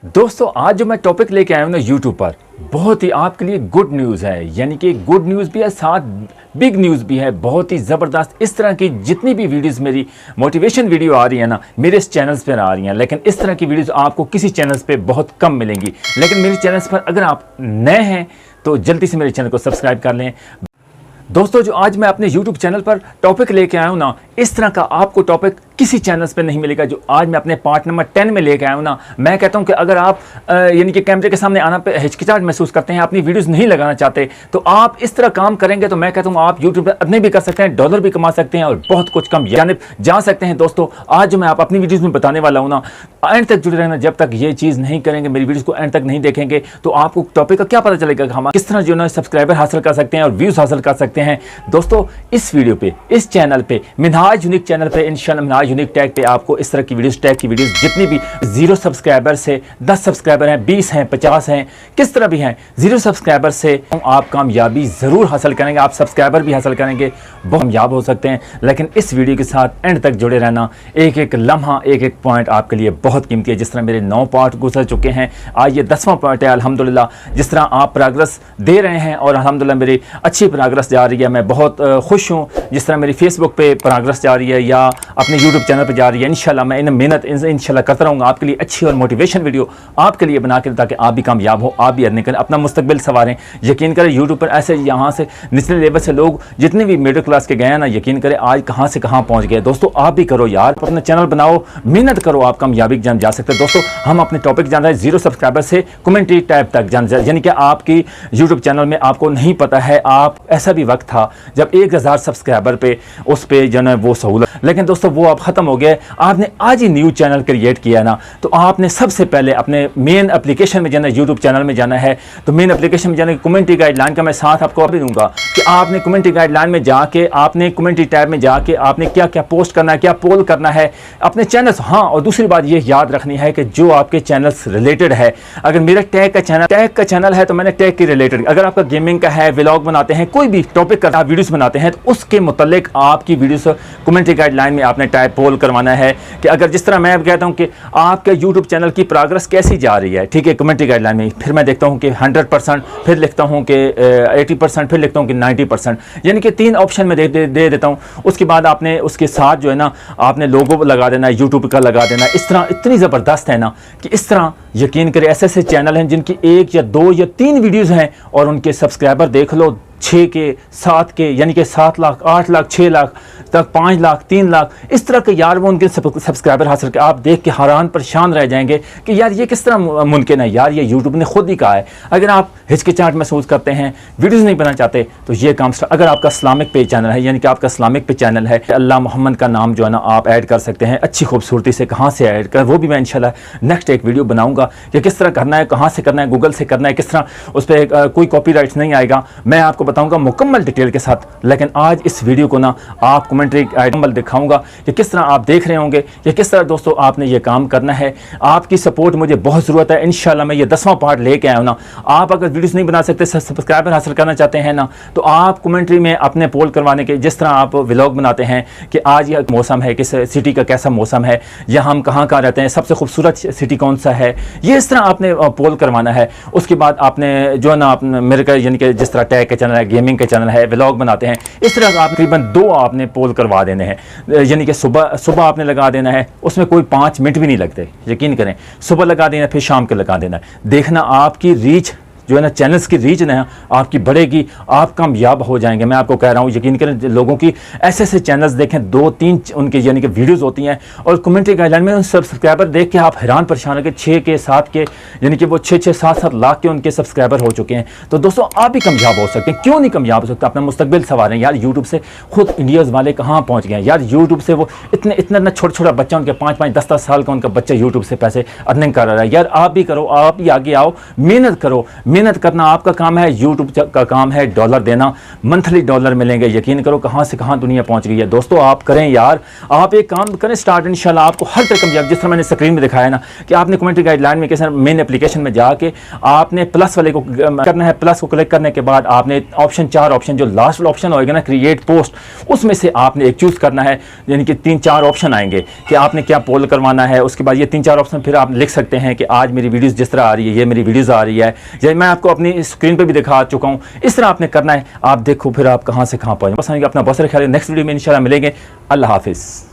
दोस्तों आज जो मैं टॉपिक लेके आया हूँ ना यूट्यूब पर बहुत ही आपके लिए गुड न्यूज़ है, यानी कि गुड न्यूज़ भी है साथ बिग न्यूज़ भी है, बहुत ही ज़बरदस्त। इस तरह की जितनी भी वीडियोस मेरी मोटिवेशन वीडियो आ रही है ना मेरे इस चैनल्स पर आ रही हैं, लेकिन इस तरह की वीडियोस आपको किसी चैनल्स पे बहुत कम मिलेंगी। लेकिन मेरे चैनल्स पर अगर आप नए हैं तो जल्दी से मेरे चैनल को सब्सक्राइब कर लें। दोस्तों जो आज मैं अपने YouTube चैनल पर टॉपिक लेके आया हूँ ना, इस तरह का आपको टॉपिक किसी चैनल्स पे नहीं मिलेगा जो आज मैं अपने पार्ट नंबर 10 में लेके आया हूँ ना। मैं कहता हूँ कि अगर आप यानी कि कैमरे के सामने आना पे हिचकिचाहट महसूस करते हैं, अपनी वीडियोस नहीं लगाना चाहते, तो आप इस तरह काम करेंगे तो मैं कहता हूँ आप यूट्यूब पर अर्निंग भी कर सकते हैं, डॉलर भी कमा सकते हैं और बहुत कुछ कम जानिब जा सकते हैं। दोस्तों आज जो मैं आप अपनी वीडियोज़ में बताने वाला हूँ ना, एंड तक जुड़े रहना। जब तक ये चीज़ नहीं करेंगे, मेरी वीडियोज़ को एंड तक नहीं देखेंगे, तो आपको टॉपिक का क्या पता चलेगा कि हम किस तरह जो है सब्सक्राइबर हासिल कर सकते हैं और व्यूज़ हासिल कर सकते हैं। दोस्तों इस वीडियो पे, इस चैनल पे, मिनहाज यूनिक चैनल पे इंशाल्लाह मिनहाज यूनिक टैग पे आपको इस तरह की वीडियोस, टैग की वीडियोस जितनी भी 0 सब्सक्राइबर से 10 सब्सक्राइबर हैं, 20 हैं, 50 हैं, किस तरह भी हैं, 0 सब्सक्राइबर से आप कामयाबी ज़रूर हासिल करेंगे, आप सब्सक्राइबर भी हासिल करेंगे, बहुत कामयाब हो सकते हैं। लेकिन इस वीडियो के साथ एंड तक जुड़े रहना, एक एक लम्हा, एक एक पॉइंट आपके लिए बहुत कीमती है। जिस तरह मेरे 9 पार्ट गुजर चुके हैं, आज ये 10वां पार्ट है अल्हम्दुलिल्लाह। जिस तरह आप प्रोग्रेस दे रहे हैं और अल्हम्दुलिल्लाह मेरी अच्छी प्रोग्रेस जा रही है, मैं बहुत खुश हूँ। जिस तरह मेरी फेसबुक पे प्रोग्रेस जा रही है या अपने यूट्यूब चैनल पे जा रही है, इंशाल्लाह मैं इन मेहनत इंशाल्लाह करता रहूँगा आपके लिए अच्छी और मोटिवेशन वीडियो आपके लिए बना कर, ताकि आप भी कामयाब हो, आप भी अर्निंग करें, अपना मुस्तकबिल संवारें। यकीन करें यूट्यूब पर ऐसे यहाँ से निचले लेवल से लोग जितने भी मिडिल क्लास के गए हैं ना, यकीन करें आज कहाँ से कहाँ पहुँच गए। दोस्तों आप भी करो यार, अपना चैनल बनाओ, मेहनत करो, आप कामयाबी की जा सकते हैं। दोस्तों हम अपने टॉपिक जान रहे हैं 0 सब्सक्राइबर से कमेंट्री टैब तक जान, यानी कि आपकी यूट्यूब चैनल में आपको नहीं पता है, आप ऐसा भी वक्त था जब 1000 सब्सक्राइबर पे उस पे जो है वो सहूलत, लेकिन दोस्तों वो अब ख़त्म हो गया। आपने आज ही न्यू चैनल क्रिएट किया ना, तो आपने सबसे पहले अपने मेन एप्लीकेशन में जाना, यूट्यूब चैनल में जाना है। तो मेन एप्लीकेशन में जाने की कमेंट्री गाइडलाइन का मैं साथ आपको भी दूंगा कि आपने कमेंट्री गाइडलाइन में जाके, आपने कमेंट्री टैब में जाके आपने क्या क्या पोस्ट करना है, क्या पोल करना है अपने चैनल। हाँ, और दूसरी बात ये याद रखनी है कि जो आपके चैनल रिलेटेड है, अगर मेरा टैग का चैनल है तो मैंने टैग के रिलेटेड, अगर आपका गेमिंग का है, व्लॉग बनाते हैं, कोई भी टॉपिक का आप वीडियोस बनाते हैं, तो उसके मुतल्लिक आपकी वीडियोस कमेंट्री गाइडलाइन में आपने टाइप पोल करवाना है कि अगर जिस तरह मैं कहता हूं कि आपके यूट्यूब चैनल की प्रोग्रेस कैसी जा रही है, ठीक है, कमेंट्री गाइडलाइन में फिर मैं देखता हूं कि 100%, फिर लिखता हूं कि 80%, फिर लिखता हूं कि 90%, यानी कि 3 ऑप्शन में दे देता हूं। उसके बाद आपने उसके साथ जो है ना आपने लोगो लगा देना, यूट्यूब का लगा देना। इस तरह इतनी ज़बरदस्त है ना कि इस तरह यकीन करें ऐसे चैनल हैं जिनकी 1 या 2 या 3 वीडियोज़ हैं और उनके सब्सक्राइबर देख लो 6 के 7 के, यानी कि 7 लाख, 8 लाख, 6 लाख तक, 5 लाख, 3 लाख, इस तरह के यार वो उनके सब्सक्राइबर हासिल कर, आप देख के हैरान परेशान रह जाएंगे कि यार ये किस तरह मुमकिन है। यार ये यूट्यूब ने खुद ही कहा है। अगर आप हिचकिचाहट महसूस करते हैं, वीडियोज़ नहीं बनाना चाहते, तो ये काम अगर आपका इस्लामिक पे चैनल है, यानी कि आपका इस्लामिक पे चैनल है, अल्लाह मोहम्मद का नाम जो है ना आप ऐड कर सकते हैं अच्छी खूबसूरती से। कहाँ से ऐड कर, वो भी मैं इंशाल्लाह नेक्स्ट एक वीडियो बनाऊंगा कि किस तरह करना है, कहाँ से करना है, गूगल से करना है, किस तरह उस पर कोई कॉपीराइट्स नहीं आएगा, मैं आपको बताऊंगा मुकम्मल डिटेल के साथ। लेकिन आज इस वीडियो को ना आप कमेंट्री आइटम दिखाऊंगा कि किस तरह आप देख रहे होंगे कि किस तरह दोस्तों आपने ये काम करना है। आपकी सपोर्ट मुझे बहुत ज़रूरत है। इंशाल्लाह मैं ये 10वां पार्ट लेके आया हूँ ना। आप अगर वीडियोस नहीं बना सकते, सब्सक्राइबर हासिल करना चाहते हैं ना, तो आप कमेंट्री में अपने पोल करवाने के, जिस तरह आप व्लॉग बनाते हैं कि आज यह मौसम है, किस सिटी का कैसा मौसम है, या हम कहाँ रहते हैं, सबसे खूबसूरत सिटी कौन सा है, ये इस तरह आपने पोल करवाना है। उसके बाद आपने जो है ना मेरे का यानी कि जिस तरह टैग के चैनल है, गेमिंग के चैनल है, व्लॉग बनाते हैं, इस तरह आप तकरीबन 2 आपने पोल करवा देने हैं। यानी कि सुबह आपने लगा देना है, उसमें कोई 5 मिनट भी नहीं लगते, यकीन करें। सुबह लगा देना, फिर शाम के लगा देना। देखना आपकी रीच जो है ना, चैनल्स की रीच ना आपकी बढ़ेगी, आप कामयाब हो जाएंगे। मैं आपको कह रहा हूँ, यकीन करें लोगों की ऐसे चैनल्स देखें, 2-3 उनके यानी कि वीडियोस होती हैं और कमेंट्री गाइडलाइन में उन सब्सक्राइबर देख के आप हैरान परेशान हो गए, 6 के 7 के, यानी कि वो 6-6, 7-7 लाख के उनके सब्सक्राइबर हो चुके हैं। तो दोस्तों आप भी कामयाब हो सकते हैं, क्यों नहीं कामयाब हो सकते, अपना मुस्तकबिल संवारें यार। यूट्यूब से खुद इंडियाज़ वाले कहाँ पहुँच गए हैं यार। यूट्यूब से वो इतना छोटा बच्चा, उनके 5-5, 10-10 साल का उनका बच्चा यूट्यूब से पैसे अर्निंग कर रहा है यार। आप भी करो, आप भी आगे आओ, मेहनत करो, मेहनत करना आपका काम है, यूट्यूब का काम है डॉलर देना, मंथली डॉलर मिलेंगे। यकीन करो कहाँ से कहाँ दुनिया पहुँच गई है। दोस्तों आप करें यार, आप एक काम करें स्टार्ट, इंशाल्लाह आपको हर तरह का, जिस तरह मैंने स्क्रीन में दिखाया ना कि आपने कमेंट्री गाइडलाइन में कैसे मेन एप्लीकेशन में जाके आपने प्लस वाले को करना है। प्लस को क्लिक करने के बाद आपने ऑप्शन, 4 ऑप्शन, जो लास्ट ऑप्शन होएगा ना क्रिएट पोस्ट, उसमें से आपने एक चूज़ करना है। यानी कि 3-4 ऑप्शन आएंगे कि आपने क्या पोल करवाना है। उसके बाद ये 3-4 ऑप्शन फिर आप लिख सकते हैं कि आज मेरी वीडियोस जिस तरह आ रही है, ये मेरी वीडियोस आ रही है, जैसे मैं आपको अपनी स्क्रीन पर भी दिखा चुका हूँ। इस तरह आपने करना है। आप देखो फिर आप कहाँ से कहाँ पहुँचे। बस अपना बहुत सारा ख्याल है। नेक्स्ट वीडियो में इंशाल्लाह मिलेंगे। अल्लाह हाफिज़।